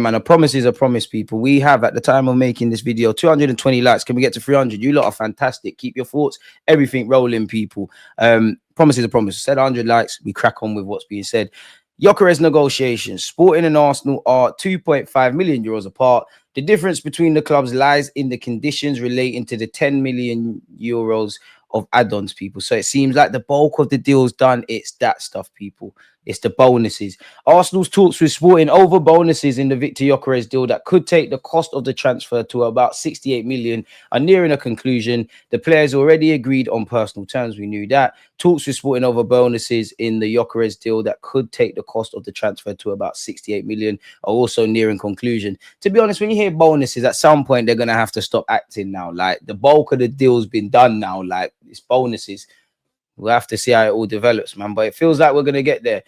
man, a promise is a promise, people. We have, at the time of making this video, 220 likes. Can we get to 300? You lot are fantastic. Keep your thoughts, everything rolling, people. Promise is a promise. Said 100 likes, we crack on with what's being said. Gyökeres negotiations. Sporting and Arsenal are 2.5 million euros apart. The difference between the clubs lies in the conditions relating to the 10 million euros of add-ons, people. So it seems like the bulk of the deal's done. It's that stuff, people. It's the bonuses. Arsenal's talks with Sporting over bonuses in the Viktor Gyökeres deal that could take the cost of the transfer to about 68 million are nearing a conclusion. The players already agreed on personal terms. We knew that. Talks with Sporting over bonuses in the Gyökeres deal that could take the cost of the transfer to about 68 million are also nearing conclusion. To be honest, when you hear bonuses, at some point they're going to have to stop acting now. Like, the bulk of the deal's been done now. Like, it's bonuses. We'll have to see how it all develops, man. But it feels like we're going to get there.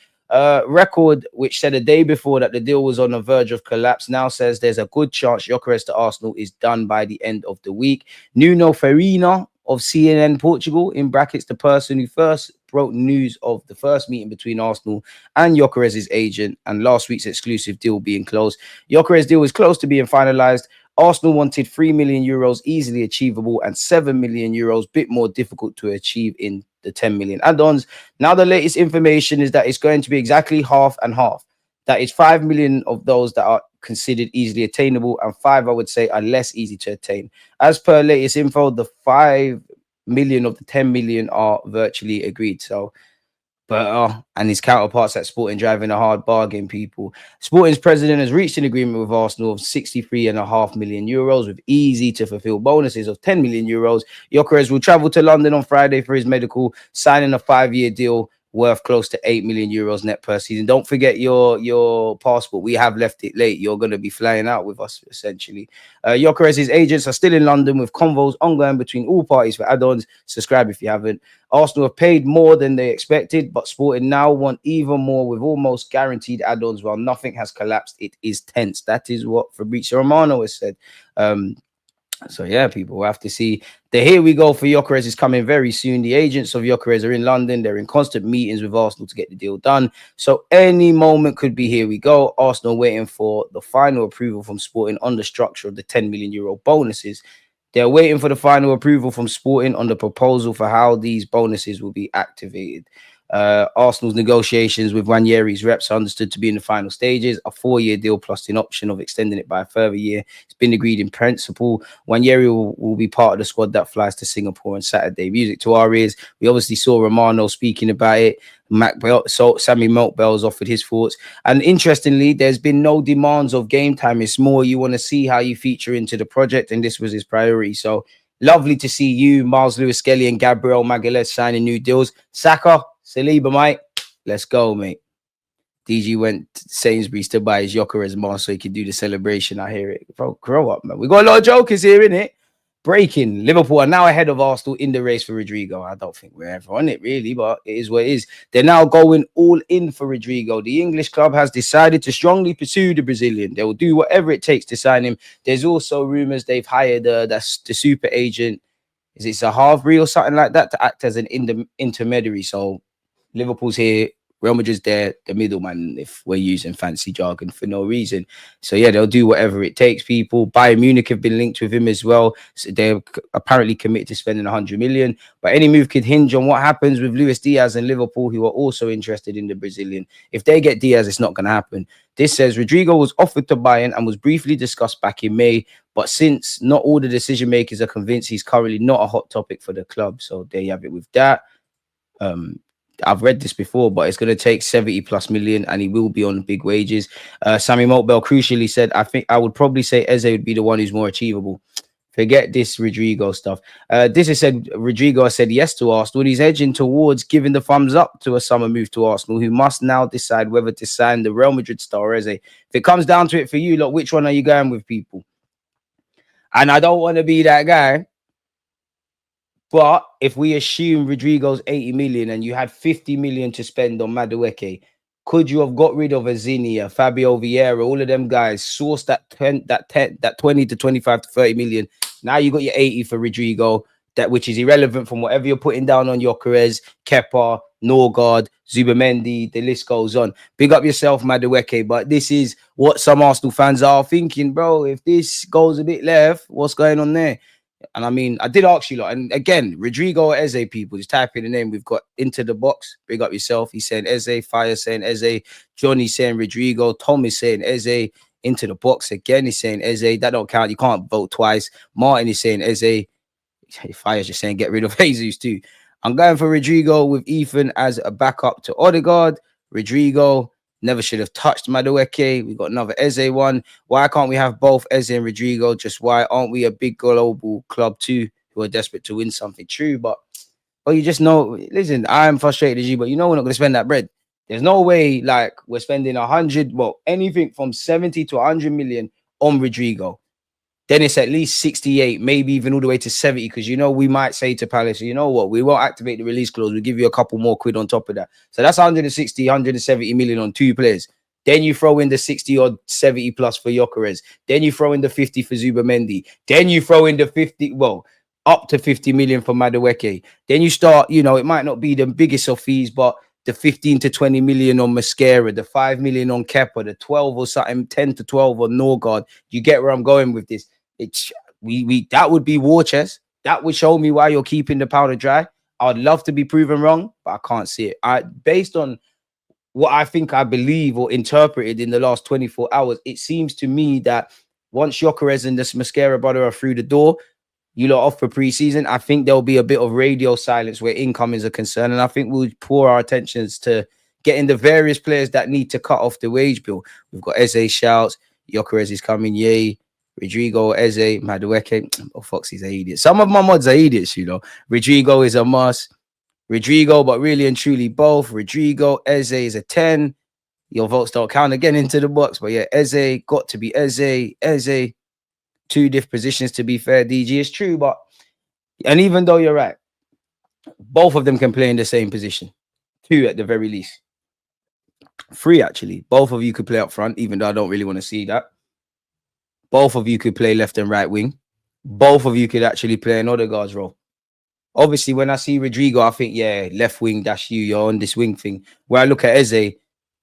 Record, which said a day before that the deal was on the verge of collapse, now says there's a good chance Gyökeres to Arsenal is done by the end of the week. Nuno Farina of CNN Portugal, in brackets, the person who first broke news of the first meeting between Arsenal and Gyökeres' agent and last week's exclusive deal being closed. Gyökeres' deal is close to being finalized. Arsenal wanted 3 million euros easily achievable and 7 million euros bit more difficult to achieve in the 10 million add-ons. Now the latest information is that it's going to be exactly half and half. That is 5 million of those that are considered easily attainable, and 5, I would say, are less easy to attain. As per latest info, the 5 million of the 10 million are virtually agreed. So, but and his counterparts at Sporting driving a hard bargain, people. Sporting's president has reached an agreement with Arsenal of 63.5 million euros with easy to fulfill bonuses of 10 million euros. Gyökeres will travel to London on Friday for his medical, signing a 5-year deal worth close to 8 million euros net per season. Don't forget your passport. We have left it late. You're going to be flying out with us, essentially. Gyökeres' agents are still in London with convos ongoing between all parties for add-ons. Subscribe if you haven't. Arsenal have paid more than they expected, but Sporting now want even more with almost guaranteed add-ons. While nothing has collapsed, it is tense. That is what Fabrizio Romano has said. So yeah, people, we'll have to see. The here we go for Gyökeres is coming very soon. The agents of Gyökeres are in London. They're in constant meetings with Arsenal to get the deal done. So any moment could be here we go. Arsenal waiting for the final approval from Sporting on the structure of the 10 million euro bonuses. They're waiting for the final approval from Sporting on the proposal for how these bonuses will be activated. Arsenal's negotiations with Nwaneri's reps are understood to be in the final stages. A 4-year deal plus an option of extending it by a further year. It's been agreed in principle. Nwaneri will be part of the squad that flies to Singapore on Saturday. Music to our ears. We obviously saw Romano speaking about it. Sammy Meltbell's offered his thoughts. And interestingly, there's been no demands of game time. It's more you want to see how you feature into the project, and this was his priority. So lovely to see you, Miles Lewis-Skelly and Gabriel Magalhaes signing new deals. Saka, Saliba, mate. Let's go, mate. DG went to Sainsbury's to buy his Gyökeres mask so he could do the celebration. I hear it. Bro, grow up, man. We got a lot of jokers here, innit? Breaking. Liverpool are now ahead of Arsenal in the race for Rodrigo. I don't think we're ever on it, really, but it is what it is. They're now going all in for Rodrigo. The English club has decided to strongly pursue the Brazilian. They will do whatever it takes to sign him. There's also rumours they've hired the super agent. Is it Zahavi or something like that to act as an intermediary? So Liverpool's here, Real Madrid's there, the middleman, if we're using fancy jargon for no reason. So yeah, they'll do whatever it takes, people. Bayern Munich have been linked with him as well. So they're apparently committed to spending 100 million. But any move could hinge on what happens with Luis Diaz and Liverpool, who are also interested in the Brazilian. If they get Diaz, it's not going to happen. This says Rodrigo was offered to Bayern and was briefly discussed back in May. But since not all the decision makers are convinced, he's currently not a hot topic for the club. So there you have it with that. I've read this before, but it's going to take 70+ million and he will be on big wages. Sammy Moltbell crucially said, I think I would probably say Eze would be the one who's more achievable. Forget this Rodrigo stuff. This is said Rodrigo has said yes to Arsenal. He's edging towards giving the thumbs up to a summer move to Arsenal, who must now decide whether to sign the Real Madrid star Eze. If it comes down to it for you, look, which one are you going with, people? And I don't want to be that guy. But if we assume Rodrigo's 80 million and you had 50 million to spend on Madueke, could you have got rid of Azinia, Fabio Vieira, all of them guys, sourced that 20 to 25 to 30 million? Now you got your 80 for Rodrigo. that which is irrelevant from whatever you're putting down on Gyökeres, Kepa, Norgard, Zubamendi, the list goes on. Big up yourself, Madueke. But this is what some Arsenal fans are thinking, bro. If this goes a bit left, what's going on there? And I mean, I did ask you lot. And again, Rodrigo Eze, people, just type in the name. We've got into the box. Big up yourself. He's saying Eze. Fire saying Eze. Johnny saying Rodrigo. Tom is saying Eze. Into the box again. He's saying Eze. That don't count. You can't vote twice. Martin is saying Eze. Fire's just saying get rid of Jesus too. I'm going for Rodrigo with Ethan as a backup to Odegaard. Rodrigo never should have touched Madueke. We got another Eze one. Why can't we have both Eze and Rodrigo? Just why aren't we a big global club too who are desperate to win something? True, but you just know. Listen, I'm frustrated as you, but you know we're not going to spend that bread. There's no way like we're spending 100, well, anything from 70 to 100 million on Rodrigo. Then it's at least 68, maybe even all the way to 70, because, you know, we might say to Palace, you know what, we won't activate the release clause. We'll give you a couple more quid on top of that. So that's 160, 170 million on 2 players. Then you throw in the 60 or 70 plus for Gyökeres. Then you throw in the 50 for Zubamendi. Then you throw in the 50, well, up to 50 million for Madueke. Then you start, you know, it might not be the biggest of fees, but the 15 to 20 million on Mascara, the 5 million on Kepa, the 12 or something, 10 to 12 on Norgard. You get where I'm going with this. It's that would be war chest. That would show me why you're keeping the powder dry. I'd love to be proven wrong, but I can't see it. Based on what I think I believe or interpreted in the last 24 hours, it seems to me that once Gyökeres and this Mascara brother are through the door, you lot off for pre-season, I think there'll be a bit of radio silence where incomings are concerned. And I think we'll pour our attentions to getting the various players that need to cut off the wage bill. We've got Eze shouts, Gyökeres is coming, yay. Rodrigo, Eze, Madueke. Oh, Foxy's an idiot. Some of my mods are idiots, you know. Rodrigo is a must. Rodrigo, but really and truly both. Rodrigo, Eze is a 10. Your votes don't count again into the box. But yeah, Eze, got to be Eze. Eze, 2 different positions to be fair. DG is true, but and even though you're right, both of them can play in the same position. 2 at the very least. 3 actually. Both of you could play up front, even though I don't really want to see that. Both of you could play left and right wing. Both of you could actually play an Odegaard's role. Obviously, when I see Rodrigo, I think, yeah, left wing, that's you. You're on this wing thing. Where I look at Eze,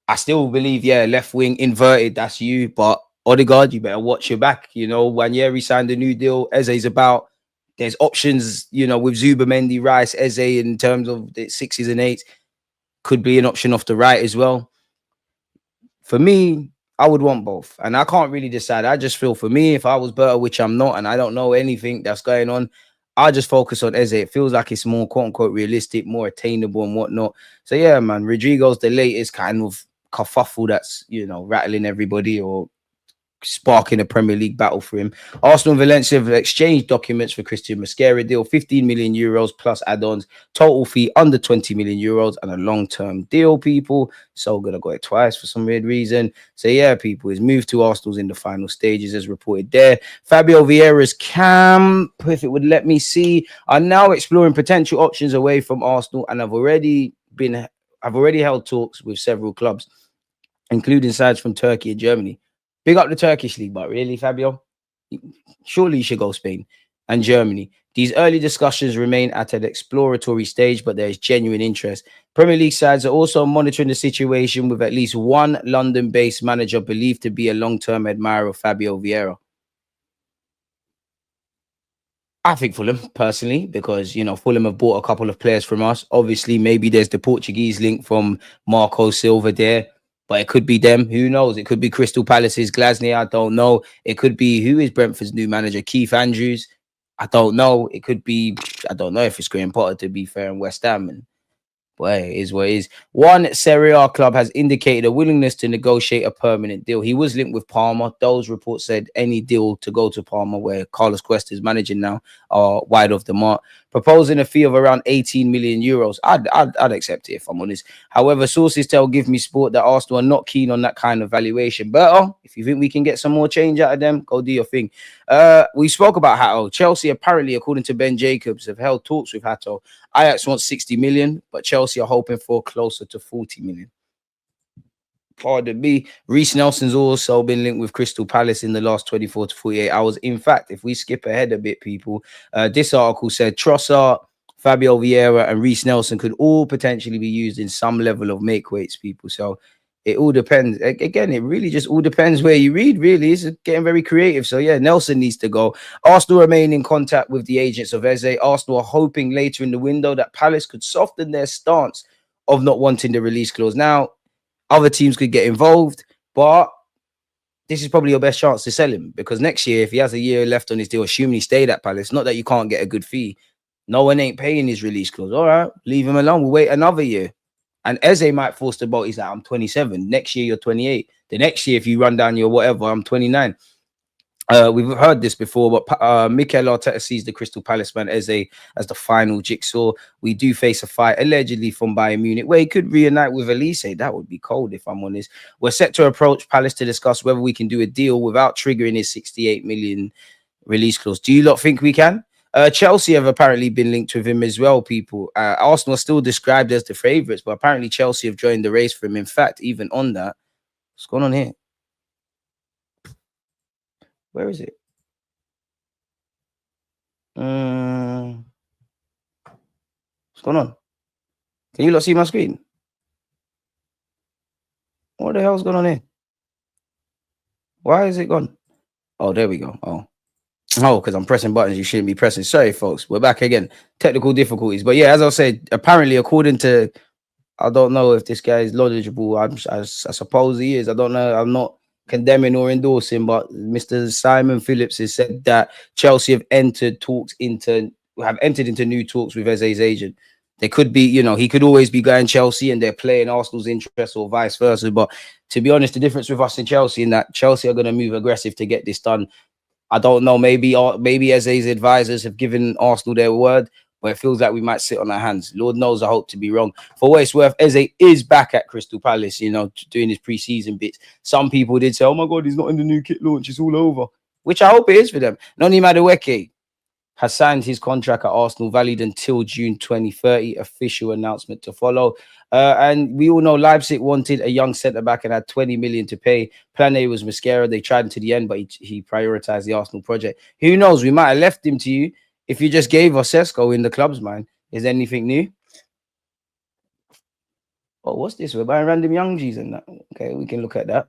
I still believe, yeah, left wing, inverted, that's you. But Odegaard, you better watch your back. You know, Nwaneri signed a new deal. Eze's about. There's options, you know, with Zubamendi, Rice, Eze in terms of the 6s and 8s. Could be an option off the right as well. For me, I would want both. And I can't really decide. I just feel for me, if I was better, which I'm not, and I don't know anything that's going on, I just focus on Eze. It feels like it's more quote unquote realistic, more attainable and whatnot. So yeah, man, Rodrigo's the latest kind of kerfuffle that's, you know, rattling everybody or sparking a Premier League battle for him. Arsenal and Valencia have exchanged documents for Christian Mascara deal, 15 million euros plus add-ons, total fee under 20 million euros, and a long-term deal, people. So gonna go it twice for some weird reason. So yeah, people, his move to Arsenal's in the final stages as reported there. Fabio Vieira's camp, if it would let me see, are now exploring potential options away from Arsenal, and I've already held talks with several clubs, including sides from Turkey and Germany. Big up the Turkish league, but really, Fabio, surely you should go Spain and Germany. These early discussions remain at an exploratory stage, but there is genuine interest. Premier League sides are also monitoring the situation, with at least one London-based manager believed to be a long-term admirer of Fabio Vieira. I think Fulham, personally, because, you know, Fulham have bought a couple of players from us. Obviously, maybe there's the Portuguese link from Marco Silva there. But it could be them. Who knows? It could be Crystal Palace's Glasner. I don't know. It could be, who is Brentford's new manager? Keith Andrews. I don't know. It could be, I don't know if it's Graham Potter, to be fair, in West Ham. And But it is what it is. One Serie A club has indicated a willingness to negotiate a permanent deal. He was linked with Parma. Those reports said any deal to go to Parma, where Carlos Cuesta is managing now, are wide off the mark. Proposing a fee of around 18 million euros. I'd accept it if I'm honest. However, sources tell Give Me Sport that Arsenal are not keen on that kind of valuation. But if you think we can get some more change out of them, go do your thing. We spoke about Hato. Chelsea, apparently, according to Ben Jacobs, have held talks with Hato. Ajax wants 60 million, but Chelsea are hoping for closer to 40 million. Pardon me. Reece Nelson's also been linked with Crystal Palace in the last 24 to 48 hours. In fact, if we skip ahead a bit, people, this article said Trossard, Fabio Vieira, and Reece Nelson could all potentially be used in some level of make weights, people. So it all depends. Again, it really just all depends where you read, really. It's getting very creative. So, yeah, Nelson needs to go. Arsenal remain in contact with the agents of Eze. Arsenal are hoping later in the window that Palace could soften their stance of not wanting the release clause. Now, other teams could get involved, but this is probably your best chance to sell him, because next year, if he has a year left on his deal, assuming he stayed at Palace, not that you can't get a good fee, no one ain't paying his release clause. All right, leave him alone. We'll wait another year. And Eze might force the boat. He's like, I'm 27. Next year, you're 28. The next year, if you run down your whatever, I'm 29. We've heard this before, but Mikel Arteta sees the Crystal Palace man Eze as the final jigsaw. We do face a fight allegedly from Bayern Munich where he could reunite with Elise. That would be cold, if I'm honest. We're set to approach Palace to discuss whether we can do a deal without triggering his 68 million release clause. Do you lot think we can? Chelsea have apparently been linked with him as well, people. Arsenal are still described as the favourites, but apparently Chelsea have joined the race for him. In fact, even on that, what's going on here? Where is it? What's going on? Can you lot see my screen? What the hell's going on here? Why is it gone? Oh, there we go. Oh, because I'm pressing buttons you shouldn't be pressing. Sorry, folks. We're back again. Technical difficulties. But yeah, as I said, apparently, according to, I don't know if this guy is knowledgeable. I suppose he is. I don't know. I'm not condemning or endorsing, but Mr. Simon Phillips has said that Chelsea have entered into new talks with Eze's agent. They could be, he could always be going Chelsea and they're playing Arsenal's interests or vice versa. But to be honest, the difference with us in Chelsea is that Chelsea are going to move aggressive to get this done. I don't know. Maybe Eze's advisors have given Arsenal their word, but it feels like we might sit on our hands. Lord knows, I hope to be wrong. For what it's worth, Eze is back at Crystal Palace, doing his pre-season bits. Some people did say, oh my God, he's not in the new kit launch. It's all over, which I hope it is for them. Noni Madueke has signed his contract at Arsenal, valid until June 2030. Official announcement to follow. And we all know Leipzig wanted a young centre-back and had 20 million to pay. Plan A was Mascara. They tried him to the end, but he prioritized the Arsenal project. Who knows? We might have left him to you if you just gave us Sesko in the club's mind. Is there anything new? Oh, what's this? We're buying random young G's and that. Okay, we can look at that.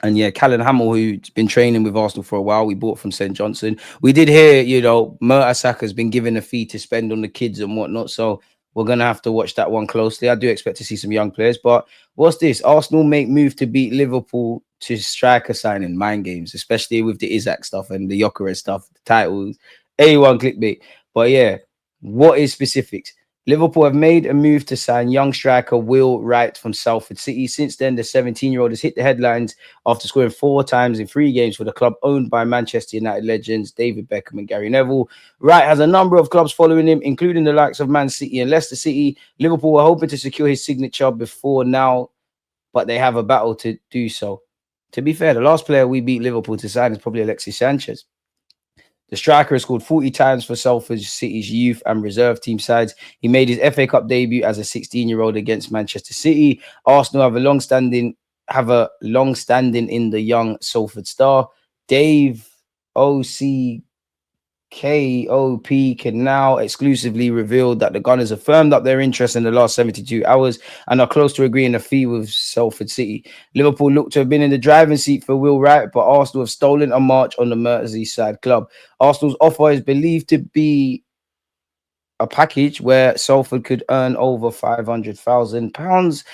And yeah, Callum Hamill, who's been training with Arsenal for a while, we bought from St. Johnson. We did hear, Mertesacker has been given a fee to spend on the kids and whatnot. So we're going to have to watch that one closely. I do expect to see some young players. But what's this? Arsenal make move to beat Liverpool to striker signing. Mind games, especially with the Isaac stuff and the GYOKERES stuff, the titles. A1 clickbait. But yeah, what is specifics? Liverpool have made a move to sign young striker Will Wright from Salford City. Since then, the 17-year-old has hit the headlines after scoring 4 times in 3 games for the club owned by Manchester United legends David Beckham and Gary Neville. Wright has a number of clubs following him, including the likes of Man City and Leicester City. Liverpool were hoping to secure his signature before now, but they have a battle to do so. To be fair, the last player we beat Liverpool to sign is probably Alexis Sanchez. The striker has scored 40 times for Salford City's youth and reserve team sides. He made his FA Cup debut as a 16-year-old against Manchester City. Arsenal have a long-standing in the young Salford star. Dave OCKOP can now exclusively reveal that the Gunners have firmed up their interest in the last 72 hours and are close to agreeing a fee with Salford City. Liverpool look to have been in the driving seat for Will Wright, but Arsenal have stolen a march on the Merseyside club. Arsenal's offer is believed to be a package where Salford could earn over £500,000.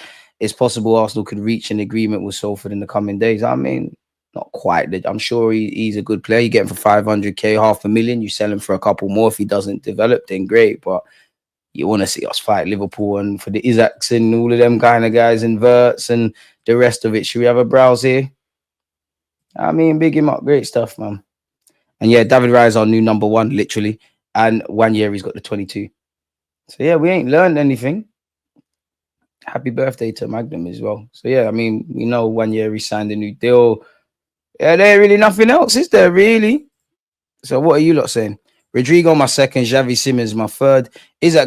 It's possible Arsenal could reach an agreement with Salford in the coming days. I mean, not quite. I'm sure he's a good player. You get him for 500k, $500,000. You sell him for a couple more. If he doesn't develop, then great. But you want to see us fight Liverpool, and for the Isaacs and all of them kind of guys and Verts and the rest of it. Should we have a browse here? I mean, big him up. Great stuff, man. And yeah, David Raya is our new number 1, literally. And 1 year he's got the 22. So yeah, we ain't learned anything. Happy birthday to Magnum as well. So yeah, I mean, we know 1 year he signed a new deal. Yeah, there ain't really nothing else, is there, really? So what are you lot saying? Rodrigo, my second. Xavi Simons, my third. Is that